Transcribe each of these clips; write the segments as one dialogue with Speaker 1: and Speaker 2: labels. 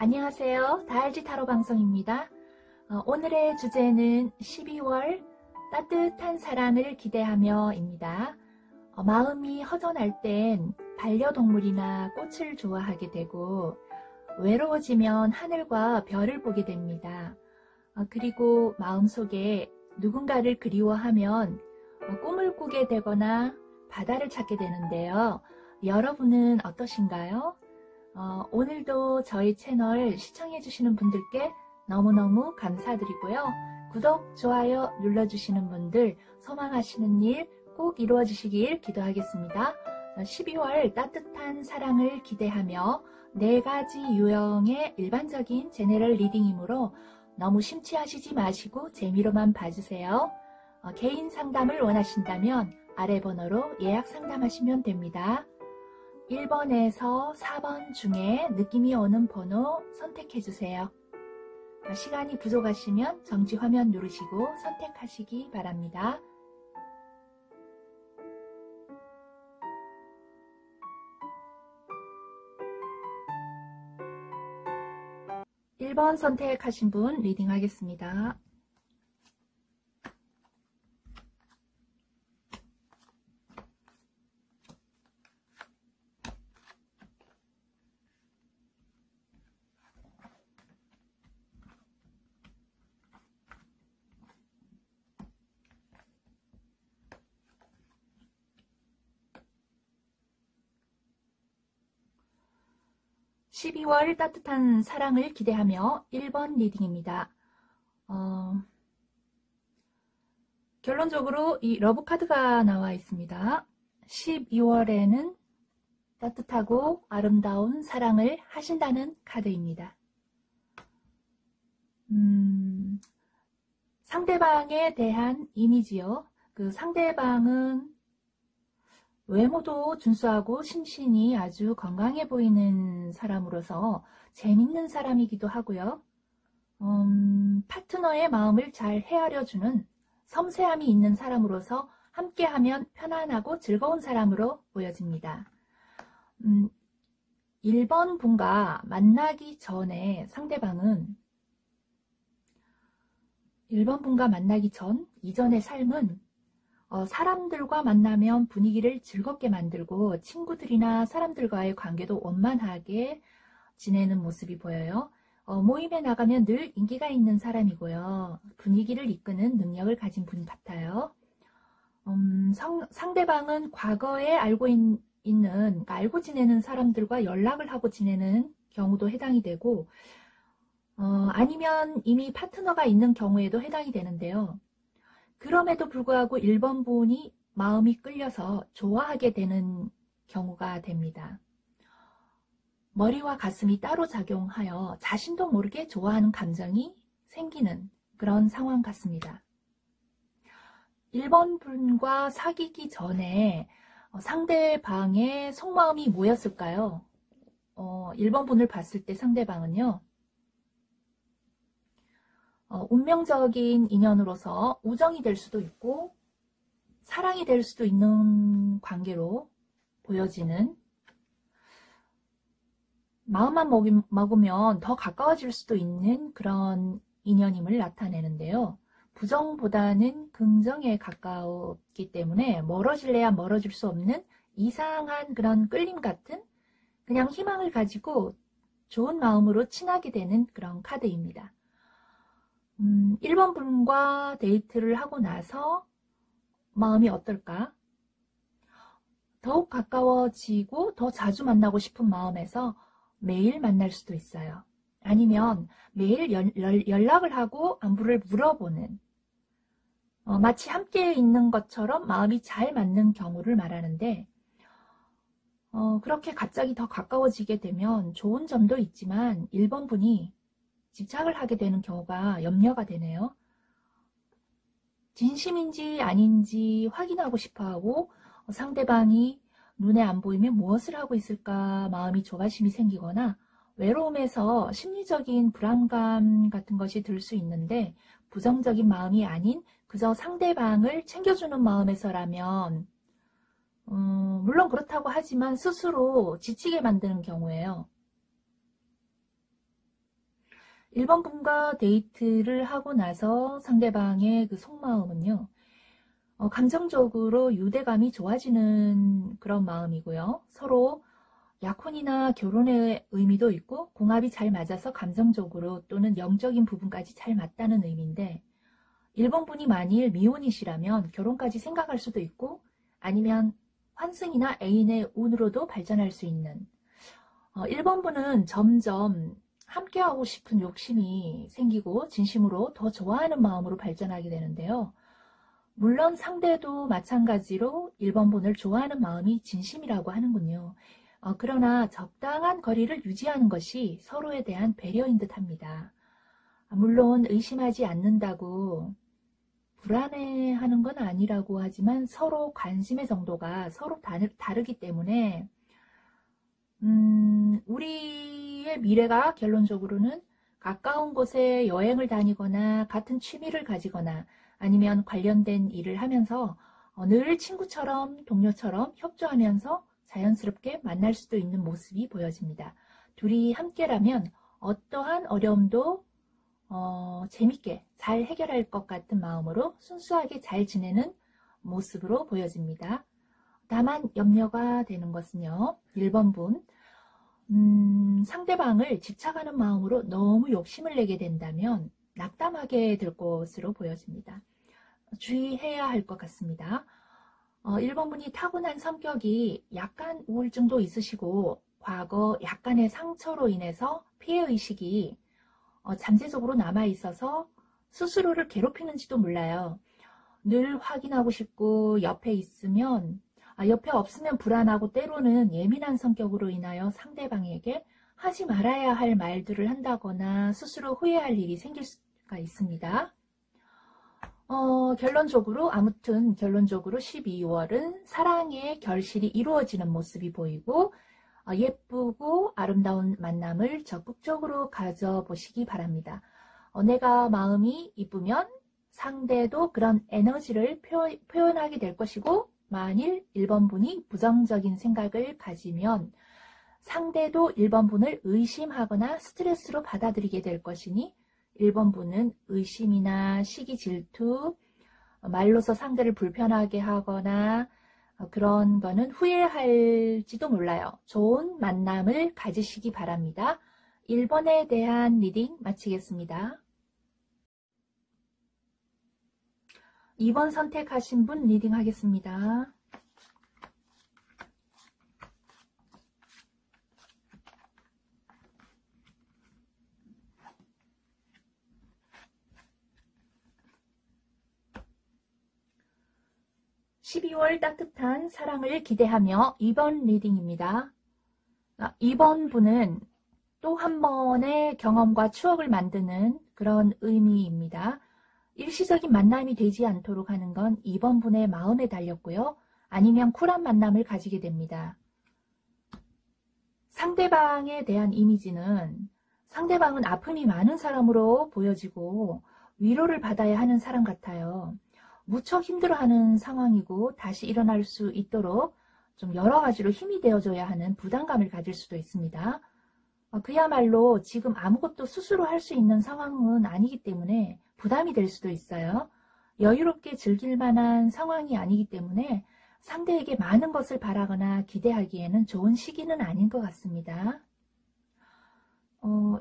Speaker 1: 안녕하세요. 다알지 타로 방송입니다. 오늘의 주제는 12월 따뜻한 사랑을 기대하며 입니다. 마음이 허전할 땐 반려동물이나 꽃을 좋아하게 되고 외로워지면 하늘과 별을 보게 됩니다. 그리고 마음속에 누군가를 그리워하면 꿈을 꾸게 되거나 바다를 찾게 되는데요. 여러분은 어떠신가요? 오늘도 저희 채널 시청해주시는 분들께 너무너무 감사드리고요. 구독, 좋아요 눌러주시는 분들 소망하시는 일 꼭 이루어지시길 기도하겠습니다. 12월 따뜻한 사랑을 기대하며 4가지 유형의 일반적인 제네럴 리딩이므로 너무 심취하시지 마시고 재미로만 봐주세요. 개인 상담을 원하신다면 아래 번호로 예약 상담하시면 됩니다. 1번에서 4번 중에 느낌이 오는 번호 선택해주세요. 시간이 부족하시면 정지 화면 누르시고 선택하시기 바랍니다. 1번 선택하신 분 리딩 하겠습니다. (12월) 따뜻한 사랑을 기대하며 1번 리딩입니다. 결론적으로 이 러브 카드가 나와 있습니다. 12월에는 따뜻하고 아름다운 사랑을 하신다는 카드입니다. 상대방에 대한 이미지요. 그 상대방은 외모도 준수하고 심신이 아주 건강해 보이는 사람으로서 재밌는 사람이기도 하고요. 파트너의 마음을 잘 헤아려주는 섬세함이 있는 사람으로서 함께하면 편안하고 즐거운 사람으로 보여집니다. 1번 분과 만나기 전에 상대방은 1번 분과 만나기 전 이전의 삶은 사람들과 만나면 분위기를 즐겁게 만들고 친구들이나 사람들과의 관계도 원만하게 지내는 모습이 보여요. 모임에 나가면 늘 인기가 있는 사람이고요. 분위기를 이끄는 능력을 가진 분 같아요. 상대방은 과거에 알고 지내는 사람들과 연락을 하고 지내는 경우도 해당이 되고 아니면 이미 파트너가 있는 경우에도 해당이 되는데요. 그럼에도 불구하고 1번 분이 마음이 끌려서 좋아하게 되는 경우가 됩니다. 머리와 가슴이 따로 작용하여 자신도 모르게 좋아하는 감정이 생기는 그런 상황 같습니다. 1번 분과 사귀기 전에 상대방의 속마음이 뭐였을까요? 1번 분을 봤을 때 상대방은요. 운명적인 인연으로서 우정이 될 수도 있고 사랑이 될 수도 있는 관계로 보여지는, 마음만 먹으면 더 가까워질 수도 있는 그런 인연임을 나타내는데요. 부정보다는 긍정에 가까웠기 때문에 멀어질래야 멀어질 수 없는 이상한 그런 끌림 같은, 그냥 희망을 가지고 좋은 마음으로 친하게 되는 그런 카드입니다. 1번 분과 데이트를 하고 나서 마음이 어떨까? 더욱 가까워지고 더 자주 만나고 싶은 마음에서 매일 만날 수도 있어요. 아니면 매일 연락을 하고 안부를 물어보는, 마치 함께 있는 것처럼 마음이 잘 맞는 경우를 말하는데, 그렇게 갑자기 더 가까워지게 되면 좋은 점도 있지만 1번 분이 집착을 하게 되는 경우가 염려가 되네요. 진심인지 아닌지 확인하고 싶어하고 상대방이 눈에 안 보이면 무엇을 하고 있을까 마음이 조바심이 생기거나 외로움에서 심리적인 불안감 같은 것이 들 수 있는데, 부정적인 마음이 아닌 그저 상대방을 챙겨주는 마음에서라면 물론 그렇다고 하지만 스스로 지치게 만드는 경우예요. 1번 분과 데이트를 하고 나서 상대방의 그 속마음은요, 감정적으로 유대감이 좋아지는 그런 마음이고요. 서로 약혼이나 결혼의 의미도 있고 궁합이 잘 맞아서 감정적으로 또는 영적인 부분까지 잘 맞다는 의미인데, 1번 분이 만일 미혼이시라면 결혼까지 생각할 수도 있고 아니면 환승이나 애인의 운으로도 발전할 수 있는, 1번 분은 점점 함께하고 싶은 욕심이 생기고 진심으로 더 좋아하는 마음으로 발전하게 되는데요. 물론 상대도 마찬가지로 1번 분을 좋아하는 마음이 진심이라고 하는군요. 그러나 적당한 거리를 유지하는 것이 서로에 대한 배려인 듯 합니다. 물론 의심하지 않는다고 불안해하는 건 아니라고 하지만 서로 관심의 정도가 서로 다르기 때문에 우리의 미래가 결론적으로는 가까운 곳에 여행을 다니거나 같은 취미를 가지거나 아니면 관련된 일을 하면서 늘 친구처럼 동료처럼 협조하면서 자연스럽게 만날 수도 있는 모습이 보여집니다. 둘이 함께라면 어떠한 어려움도 재밌게 잘 해결할 것 같은 마음으로 순수하게 잘 지내는 모습으로 보여집니다. 다만 염려가 되는 것은요, 1번 분, 상대방을 집착하는 마음으로 너무 욕심을 내게 된다면 낙담하게 될 것으로 보여집니다. 주의해야 할 것 같습니다. 1번 분이 타고난 성격이 약간 우울증도 있으시고 과거 약간의 상처로 인해서 피해의식이 잠재적으로 남아있어서 스스로를 괴롭히는지도 몰라요. 늘 확인하고 싶고 옆에 있으면 옆에 없으면 불안하고 때로는 예민한 성격으로 인하여 상대방에게 하지 말아야 할 말들을 한다거나 스스로 후회할 일이 생길 수가 있습니다. 결론적으로 12월은 사랑의 결실이 이루어지는 모습이 보이고 예쁘고 아름다운 만남을 적극적으로 가져보시기 바랍니다. 내가 마음이 이쁘면 상대도 그런 에너지를 표현하게 될 것이고 만일 1번 분이 부정적인 생각을 가지면 상대도 1번 분을 의심하거나 스트레스로 받아들이게 될 것이니 1번 분은 의심이나 시기 질투, 말로서 상대를 불편하게 하거나 그런 거는 후회할지도 몰라요. 좋은 만남을 가지시기 바랍니다. 1번에 대한 리딩 마치겠습니다. 2번 선택하신 분 리딩 하겠습니다. (12월) 따뜻한 사랑을 기대하며 2번 리딩입니다. 2번 분은 또 한 번의 경험과 추억을 만드는 그런 의미입니다. 일시적인 만남이 되지 않도록 하는 건 2번 분의 마음에 달렸고요. 아니면 쿨한 만남을 가지게 됩니다. 상대방에 대한 이미지는 상대방은 아픔이 많은 사람으로 보여지고 위로를 받아야 하는 사람 같아요. 무척 힘들어하는 상황이고 다시 일어날 수 있도록 좀 여러 가지로 힘이 되어줘야 하는 부담감을 가질 수도 있습니다. 그야말로 지금 아무것도 스스로 할 수 있는 상황은 아니기 때문에 부담이 될 수도 있어요. 여유롭게 즐길 만한 상황이 아니기 때문에 상대에게 많은 것을 바라거나 기대하기에는 좋은 시기는 아닌 것 같습니다.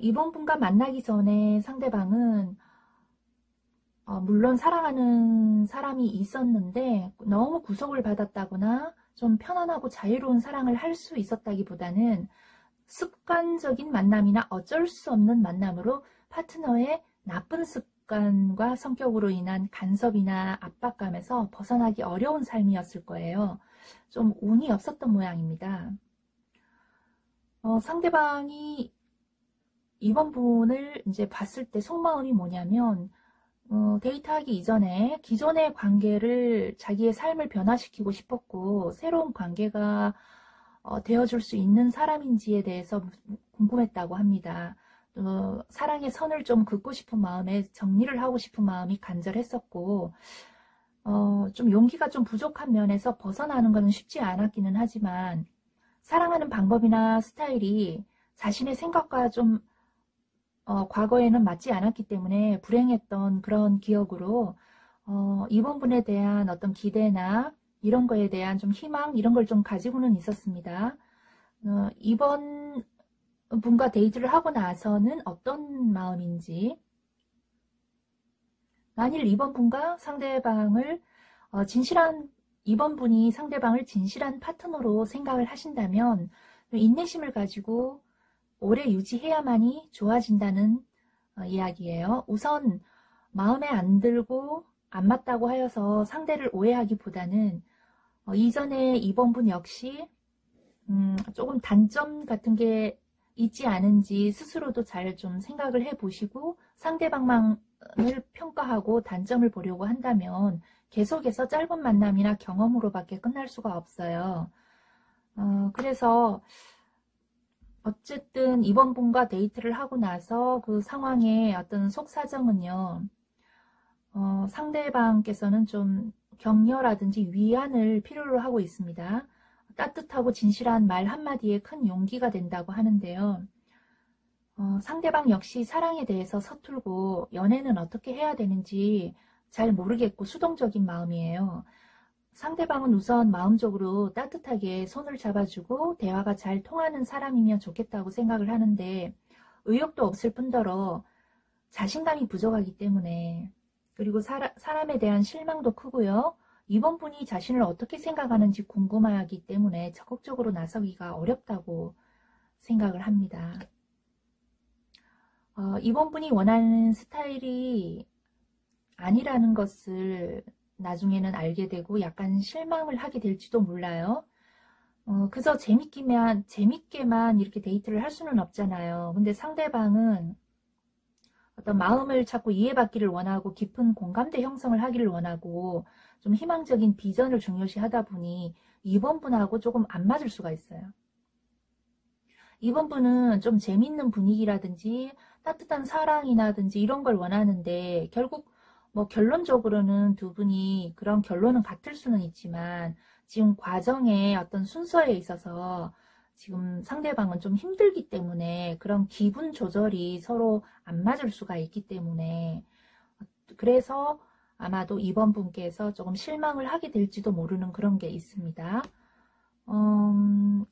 Speaker 1: 이번 분과 만나기 전에 상대방은 물론 사랑하는 사람이 있었는데 너무 구속을 받았다거나 좀 편안하고 자유로운 사랑을 할 수 있었다기보다는 습관적인 만남이나 어쩔 수 없는 만남으로 파트너의 나쁜 습관과 성격으로 인한 간섭이나 압박감에서 벗어나기 어려운 삶이었을 거예요. 좀 운이 없었던 모양입니다. 상대방이 이번 분을 이제 봤을 때 속마음이 뭐냐면 데이트하기 이전에 기존의 관계를 자기의 삶을 변화시키고 싶었고 새로운 관계가 되어줄 수 있는 사람인지에 대해서 궁금했다고 합니다. 사랑의 선을 좀 긋고 싶은 마음에 정리를 하고 싶은 마음이 간절했었고 좀 용기가 좀 부족한 면에서 벗어나는 것은 쉽지 않았기는 하지만 사랑하는 방법이나 스타일이 자신의 생각과 좀 과거에는 맞지 않았기 때문에 불행했던 그런 기억으로 이번 분에 대한 어떤 기대나 이런 거에 대한 좀 희망 이런 걸 좀 가지고는 있었습니다. 이번 분과 데이트를 하고 나서는 어떤 마음인지, 만일 이번 분과 상대방을 이번 분이 상대방을 진실한 파트너로 생각을 하신다면 인내심을 가지고 오래 유지해야만이 좋아진다는 이야기예요. 우선 마음에 안 들고 안 맞다고 하여서 상대를 오해하기보다는 이전에 이번 분 역시 조금 단점 같은 게 있지 않은지 스스로도 잘 좀 생각을 해보시고 상대방만을 평가하고 단점을 보려고 한다면 계속해서 짧은 만남이나 경험으로밖에 끝날 수가 없어요. 그래서 어쨌든 이번 분과 데이트를 하고 나서 그 상황의 어떤 속사정은요, 상대방께서는 좀 격려라든지 위안을 필요로 하고 있습니다. 따뜻하고 진실한 말 한마디에 큰 용기가 된다고 하는데요. 상대방 역시 사랑에 대해서 서툴고 연애는 어떻게 해야 되는지 잘 모르겠고 수동적인 마음이에요. 상대방은 우선 마음적으로 따뜻하게 손을 잡아주고 대화가 잘 통하는 사람이면 좋겠다고 생각을 하는데 의욕도 없을 뿐더러 자신감이 부족하기 때문에, 그리고 사람에 대한 실망도 크고요. 이번 분이 자신을 어떻게 생각하는지 궁금하기 때문에 적극적으로 나서기가 어렵다고 생각을 합니다. 이번 분이 원하는 스타일이 아니라는 것을 나중에는 알게 되고 약간 실망을 하게 될지도 몰라요. 그저 재밌게만 이렇게 데이트를 할 수는 없잖아요. 근데 상대방은 어떤 마음을 찾고 이해받기를 원하고 깊은 공감대 형성을 하기를 원하고 좀 희망적인 비전을 중요시 하다 보니 이번 분하고 조금 안 맞을 수가 있어요. 이번 분은 좀 재밌는 분위기라든지 따뜻한 사랑이라든지 이런 걸 원하는데 결국 뭐 결론적으로는 두 분이 그런 결론은 같을 수는 있지만 지금 과정의 어떤 순서에 있어서 지금 상대방은 좀 힘들기 때문에 그런 기분 조절이 서로 안 맞을 수가 있기 때문에, 그래서 아마도 이번 분께서 조금 실망을 하게 될지도 모르는 그런 게 있습니다.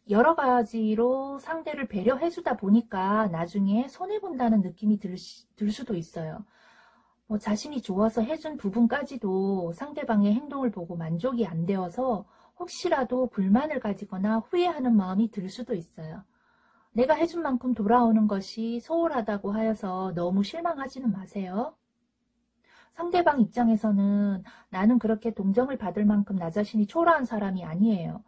Speaker 1: 여러 가지로 상대를 배려해 주다 보니까 나중에 손해본다는 느낌이 들 수도 있어요. 뭐 자신이 좋아서 해준 부분까지도 상대방의 행동을 보고 만족이 안 되어서 혹시라도 불만을 가지거나 후회하는 마음이 들 수도 있어요. 내가 해준 만큼 돌아오는 것이 소홀하다고 하여서 너무 실망하지는 마세요. 상대방 입장에서는 나는 그렇게 동정을 받을 만큼 나 자신이 초라한 사람이 아니에요.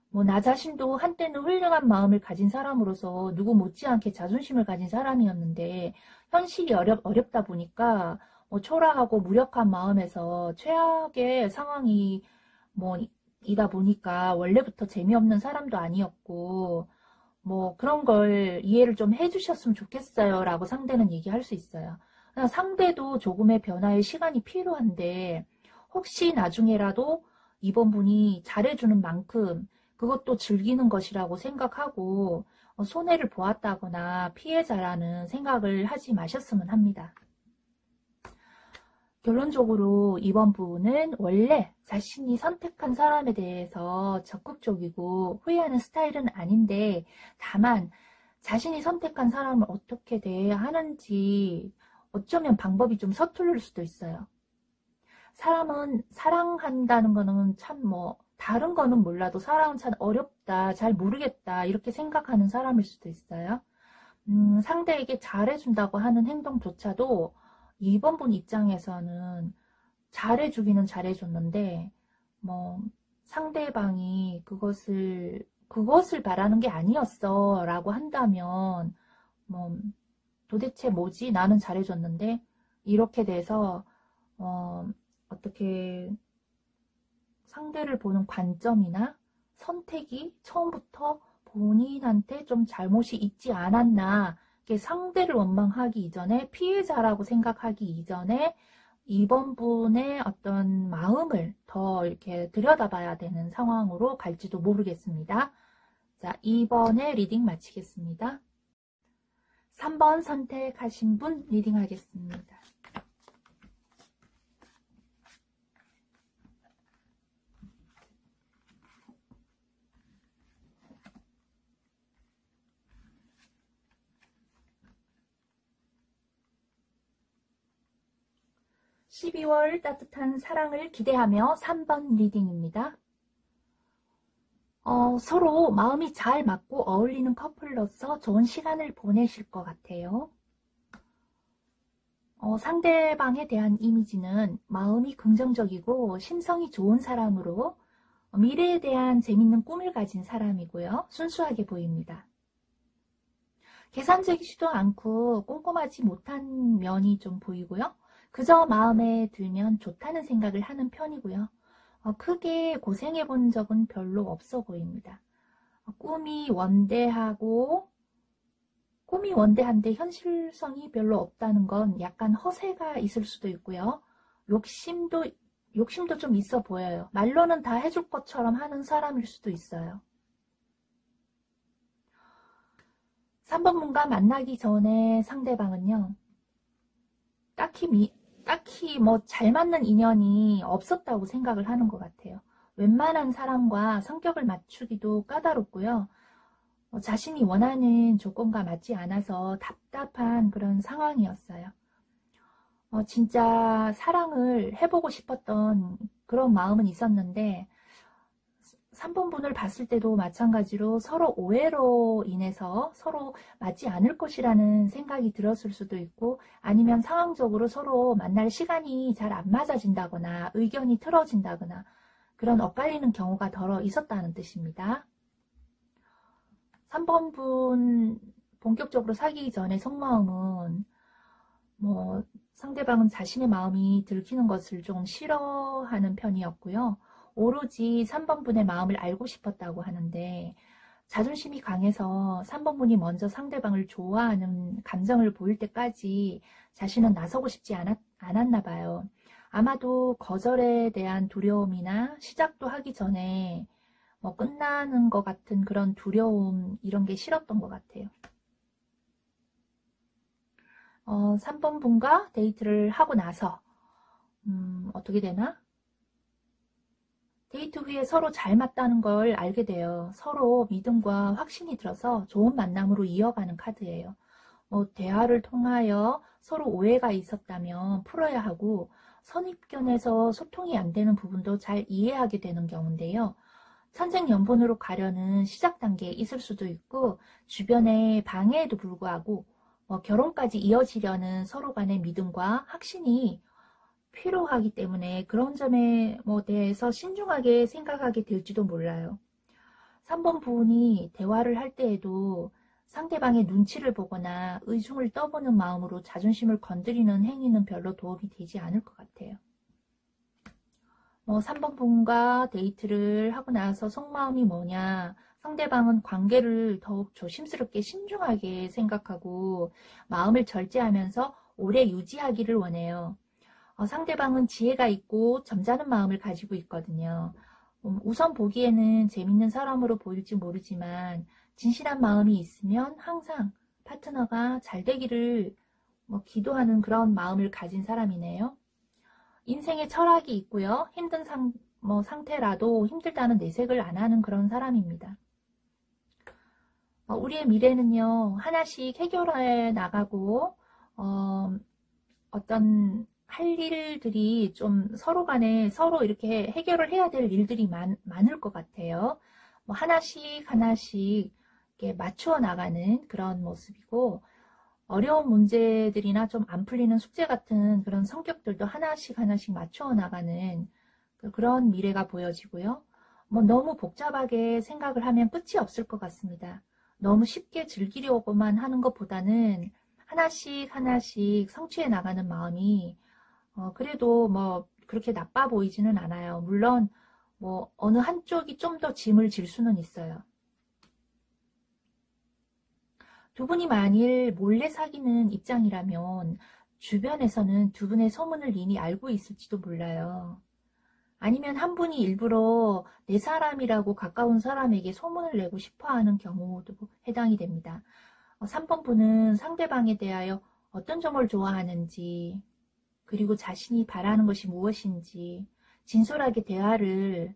Speaker 1: 뭐 나 자신도 한때는 훌륭한 마음을 가진 사람으로서 누구 못지않게 자존심을 가진 사람이었는데 현실이 어렵다 보니까 뭐 초라하고 무력한 마음에서 최악의 상황이 뭐 이다 보니까 원래부터 재미없는 사람도 아니었고 뭐 그런 걸 이해를 좀 해주셨으면 좋겠어요 라고 상대는 얘기할 수 있어요. 그냥 상대도 조금의 변화의 시간이 필요한데 혹시 나중에라도 이번 분이 잘해주는 만큼 그것도 즐기는 것이라고 생각하고 손해를 보았다거나 피해자라는 생각을 하지 마셨으면 합니다. 결론적으로 이번 분은 원래 자신이 선택한 사람에 대해서 적극적이고 후회하는 스타일은 아닌데 다만 자신이 선택한 사람을 어떻게 대해야 하는지 어쩌면 방법이 좀 서툴릴 수도 있어요. 사람은 사랑한다는 거는 참 뭐 다른 거는 몰라도 사랑은 참 어렵다, 잘 모르겠다 이렇게 생각하는 사람일 수도 있어요. 상대에게 잘해준다고 하는 행동조차도 이번 분 입장에서는 잘해주기는 잘해줬는데 뭐 상대방이 그것을 바라는 게 아니었어 라고 한다면 뭐 도대체 뭐지? 나는 잘해줬는데 이렇게 돼서 어떻게 상대를 보는 관점이나 선택이 처음부터 본인한테 좀 잘못이 있지 않았나, 상대를 원망하기 이전에 피해자라고 생각하기 이전에 이번 분의 어떤 마음을 더 이렇게 들여다봐야 되는 상황으로 갈지도 모르겠습니다. 자, 2번의 리딩 마치겠습니다. 3번 선택하신 분 리딩 하겠습니다. (12월) 따뜻한 사랑을 기대하며 3번 리딩입니다. 서로 마음이 잘 맞고 어울리는 커플로서 좋은 시간을 보내실 것 같아요. 상대방에 대한 이미지는 마음이 긍정적이고 심성이 좋은 사람으로 미래에 대한 재밌는 꿈을 가진 사람이고요. 순수하게 보입니다. 계산적이지도 않고 꼼꼼하지 못한 면이 좀 보이고요. 그저 마음에 들면 좋다는 생각을 하는 편이고요. 크게 고생해 본 적은 별로 없어 보입니다. 꿈이 원대한데 현실성이 별로 없다는 건 약간 허세가 있을 수도 있고요. 욕심도 좀 있어 보여요. 말로는 다 해줄 것처럼 하는 사람일 수도 있어요. 3번 분과 만나기 전에 상대방은요, 딱히 뭐 잘 맞는 인연이 없었다고 생각을 하는 것 같아요. 웬만한 사람과 성격을 맞추기도 까다롭고요. 자신이 원하는 조건과 맞지 않아서 답답한 그런 상황이었어요. 진짜 사랑을 해보고 싶었던 그런 마음은 있었는데 3번 분을 봤을 때도 마찬가지로 서로 오해로 인해서 서로 맞지 않을 것이라는 생각이 들었을 수도 있고, 아니면 상황적으로 서로 만날 시간이 잘 안 맞아진다거나 의견이 틀어진다거나 그런 엇갈리는 경우가 덜어 있었다는 뜻입니다. 3번 분 본격적으로 사귀기 전에 속마음은 상대방은 자신의 마음이 들키는 것을 좀 싫어하는 편이었고요. 오로지 3번 분의 마음을 알고 싶었다고 하는데, 자존심이 강해서 3번 분이 먼저 상대방을 좋아하는 감정을 보일 때까지 자신은 나서고 싶지 않았나 봐요. 아마도 거절에 대한 두려움이나 시작도 하기 전에 끝나는 것 같은 그런 두려움, 이런 게 싫었던 것 같아요. 3번 분과 데이트를 하고 나서 어떻게 되나? 데이트 후에 서로 잘 맞다는 걸 알게 돼요. 서로 믿음과 확신이 들어서 좋은 만남으로 이어가는 카드예요. 대화를 통하여 서로 오해가 있었다면 풀어야 하고, 선입견에서 소통이 안 되는 부분도 잘 이해하게 되는 경우인데요. 천생연분으로 가려는 시작 단계에 있을 수도 있고, 주변의 방해에도 불구하고 결혼까지 이어지려는 서로 간의 믿음과 확신이 필요하기 때문에 그런 점에 대해서 신중하게 생각하게 될지도 몰라요. 3번 부분이 대화를 할 때에도 상대방의 눈치를 보거나 의중을 떠보는 마음으로 자존심을 건드리는 행위는 별로 도움이 되지 않을 것 같아요. 3번 부분과 데이트를 하고 나서 속마음이 뭐냐, 상대방은 관계를 더욱 조심스럽게 신중하게 생각하고 마음을 절제하면서 오래 유지하기를 원해요. 상대방은 지혜가 있고 점잖은 마음을 가지고 있거든요. 우선 보기에는 재밌는 사람으로 보일지 모르지만 진실한 마음이 있으면 항상 파트너가 잘 되기를 기도하는 그런 마음을 가진 사람이네요. 인생에 철학이 있고요. 힘든 상태라도 힘들다는 내색을 안 하는 그런 사람입니다. 우리의 미래는요, 하나씩 해결해 나가고 어떤 할 일들이 좀 서로 간에 서로 이렇게 해결을 해야 될 일들이 많을 것 같아요. 하나씩 이렇게 맞추어 나가는 그런 모습이고, 어려운 문제들이나 좀 안 풀리는 숙제 같은 그런 성격들도 하나씩 맞추어 나가는 그런 미래가 보여지고요. 너무 복잡하게 생각을 하면 끝이 없을 것 같습니다. 너무 쉽게 즐기려고만 하는 것보다는 하나씩 성취해 나가는 마음이 그래도 그렇게 나빠 보이지는 않아요. 물론 어느 한쪽이 좀 더 짐을 질 수는 있어요. 두 분이 만일 몰래 사귀는 입장이라면 주변에서는 두 분의 소문을 이미 알고 있을지도 몰라요. 아니면 한 분이 일부러 내 사람이라고 가까운 사람에게 소문을 내고 싶어하는 경우도 해당이 됩니다. 3번 분은 상대방에 대하여 어떤 점을 좋아하는지, 그리고 자신이 바라는 것이 무엇인지 진솔하게 대화를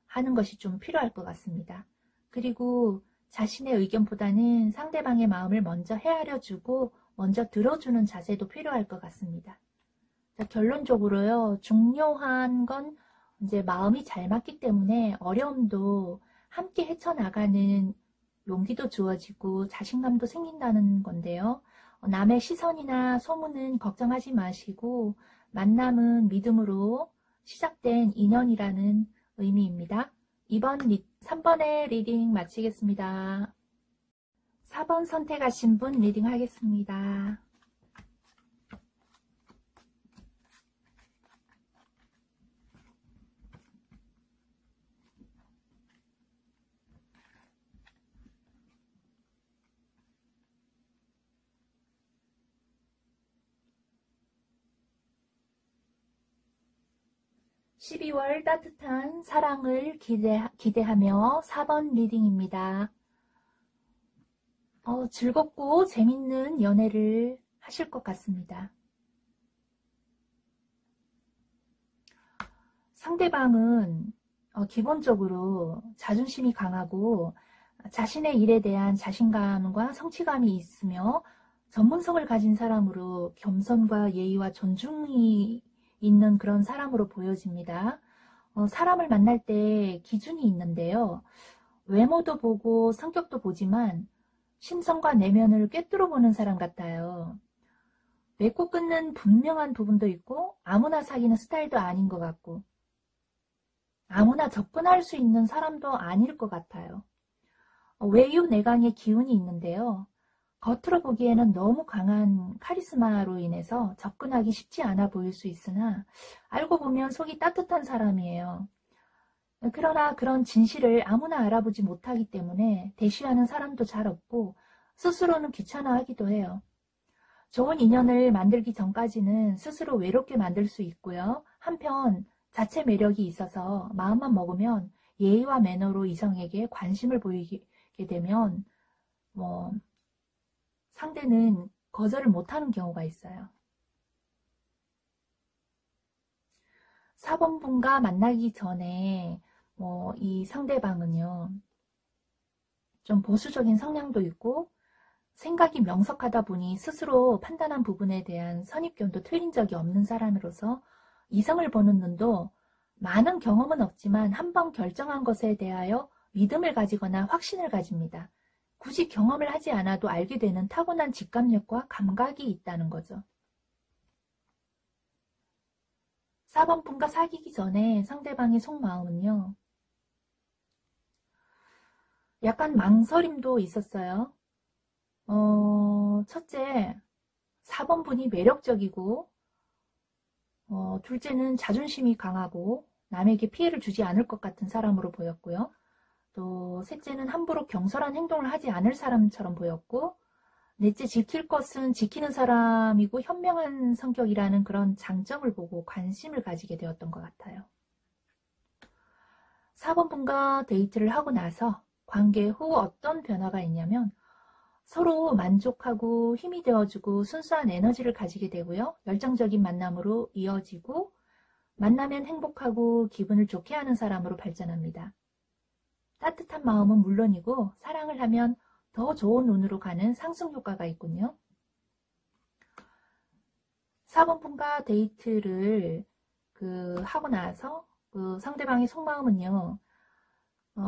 Speaker 1: 하는 것이 좀 필요할 것 같습니다. 그리고 자신의 의견보다는 상대방의 마음을 먼저 헤아려주고 먼저 들어주는 자세도 필요할 것 같습니다. 자, 결론적으로요, 중요한 건 이제 마음이 잘 맞기 때문에 어려움도 함께 헤쳐나가는 용기도 주어지고 자신감도 생긴다는 건데요. 남의 시선이나 소문은 걱정하지 마시고 만남은 믿음으로 시작된 인연이라는 의미입니다. 3번의 리딩 마치겠습니다. 4번 선택하신 분 리딩 하겠습니다. 12월 따뜻한 사랑을 기대하며 4번 리딩입니다. 즐겁고 재밌는 연애를 하실 것 같습니다. 상대방은 기본적으로 자존심이 강하고 자신의 일에 대한 자신감과 성취감이 있으며 전문성을 가진 사람으로 겸손과 예의와 존중이 있는 그런 사람으로 보여집니다. 사람을 만날 때 기준이 있는데요. 외모도 보고 성격도 보지만 심성과 내면을 꿰뚫어 보는 사람 같아요. 맺고 끊는 분명한 부분도 있고 아무나 사귀는 스타일도 아닌 것 같고 아무나 접근할 수 있는 사람도 아닐 것 같아요. 외유내강의 기운이 있는데요. 겉으로 보기에는 너무 강한 카리스마로 인해서 접근하기 쉽지 않아 보일 수 있으나 알고 보면 속이 따뜻한 사람이에요. 그러나 그런 진실을 아무나 알아보지 못하기 때문에 대쉬하는 사람도 잘 없고 스스로는 귀찮아하기도 해요. 좋은 인연을 만들기 전까지는 스스로 외롭게 만들 수 있고요. 한편 자체 매력이 있어서 마음만 먹으면 예의와 매너로 이성에게 관심을 보이게 되면 상대는 거절을 못하는 경우가 있어요. 4번 분과 만나기 전에 이 상대방은요, 좀 보수적인 성향도 있고 생각이 명석하다 보니 스스로 판단한 부분에 대한 선입견도 틀린 적이 없는 사람으로서 이성을 보는 눈도 많은 경험은 없지만 한번 결정한 것에 대하여 믿음을 가지거나 확신을 가집니다. 굳이 경험을 하지 않아도 알게 되는 타고난 직감력과 감각이 있다는 거죠. 4번 분과 사귀기 전에 상대방의 속마음은요, 약간 망설임도 있었어요. 첫째, 4번 분이 매력적이고 둘째는 자존심이 강하고 남에게 피해를 주지 않을 것 같은 사람으로 보였고요. 또 셋째는 함부로 경솔한 행동을 하지 않을 사람처럼 보였고, 넷째, 지킬 것은 지키는 사람이고 현명한 성격이라는 그런 장점을 보고 관심을 가지게 되었던 것 같아요. 4번 분과 데이트를 하고 나서 관계 후 어떤 변화가 있냐면 서로 만족하고 힘이 되어주고 순수한 에너지를 가지게 되고요. 열정적인 만남으로 이어지고 만나면 행복하고 기분을 좋게 하는 사람으로 발전합니다. 따뜻한 마음은 물론이고 사랑을 하면 더 좋은 운으로 가는 상승 효과가 있군요. 4번 분과 데이트를 하고 나서 상대방의 속마음은요.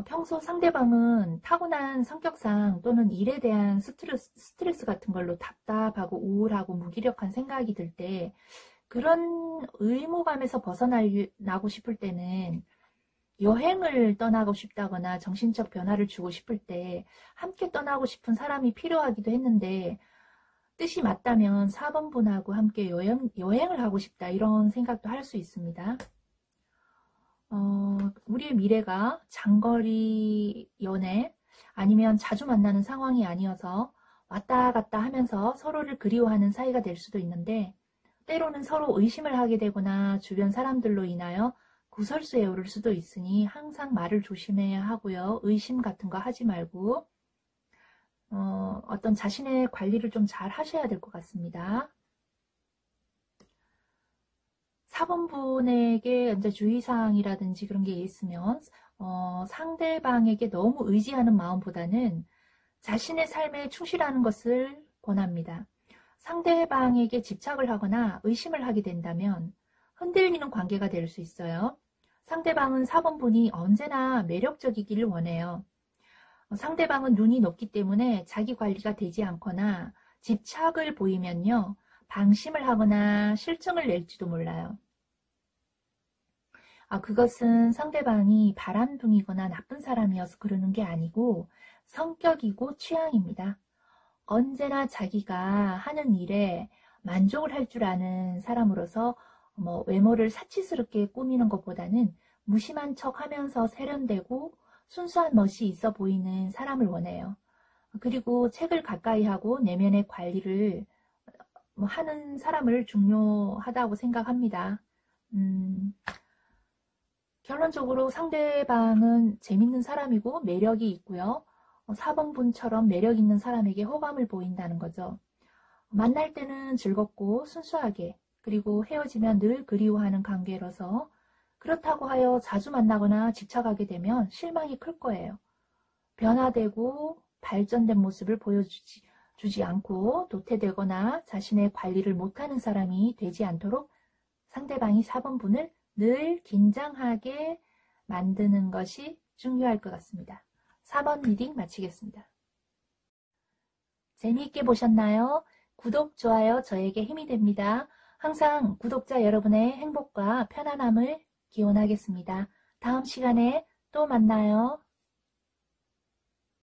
Speaker 1: 평소 상대방은 타고난 성격상 또는 일에 대한 스트레스 같은 걸로 답답하고 우울하고 무기력한 생각이 들 때 그런 의무감에서 벗어나고 싶을 때는 여행을 떠나고 싶다거나 정신적 변화를 주고 싶을 때 함께 떠나고 싶은 사람이 필요하기도 했는데 뜻이 맞다면 4번 분하고 함께 여행을 하고 싶다 이런 생각도 할 수 있습니다. 우리의 미래가 장거리 연애 아니면 자주 만나는 상황이 아니어서 왔다 갔다 하면서 서로를 그리워하는 사이가 될 수도 있는데 때로는 서로 의심을 하게 되거나 주변 사람들로 인하여 구설수에 오를 수도 있으니 항상 말을 조심해야 하고요. 의심 같은 거 하지 말고 어떤 자신의 관리를 좀 잘 하셔야 될 것 같습니다. 4번분에게 이제 주의사항이라든지 그런 게 있으면 상대방에게 너무 의지하는 마음보다는 자신의 삶에 충실하는 것을 권합니다. 상대방에게 집착을 하거나 의심을 하게 된다면 흔들리는 관계가 될 수 있어요. 상대방은 4번분이 언제나 매력적이기를 원해요. 상대방은 눈이 높기 때문에 자기 관리가 되지 않거나 집착을 보이면요, 방심을 하거나 실증을 낼지도 몰라요. 그것은 상대방이 바람둥이거나 나쁜 사람이어서 그러는 게 아니고 성격이고 취향입니다. 언제나 자기가 하는 일에 만족을 할 줄 아는 사람으로서 외모를 사치스럽게 꾸미는 것보다는 무심한 척 하면서 세련되고 순수한 멋이 있어 보이는 사람을 원해요. 그리고 책을 가까이 하고 내면의 관리를 하는 사람을 중요하다고 생각합니다. 결론적으로 상대방은 재밌는 사람이고 매력이 있고요. 4번분처럼 매력 있는 사람에게 호감을 보인다는 거죠. 만날 때는 즐겁고 순수하게, 그리고 헤어지면 늘 그리워하는 관계라서 그렇다고 하여 자주 만나거나 집착하게 되면 실망이 클 거예요. 변화되고 발전된 모습을 보여주지 않고 도태되거나 자신의 관리를 못하는 사람이 되지 않도록 상대방이 4번분을 늘 긴장하게 만드는 것이 중요할 것 같습니다. 4번 리딩 마치겠습니다. 재미있게 보셨나요? 구독, 좋아요 저에게 힘이 됩니다. 항상 구독자 여러분의 행복과 편안함을 기원하겠습니다. 다음 시간에 또 만나요.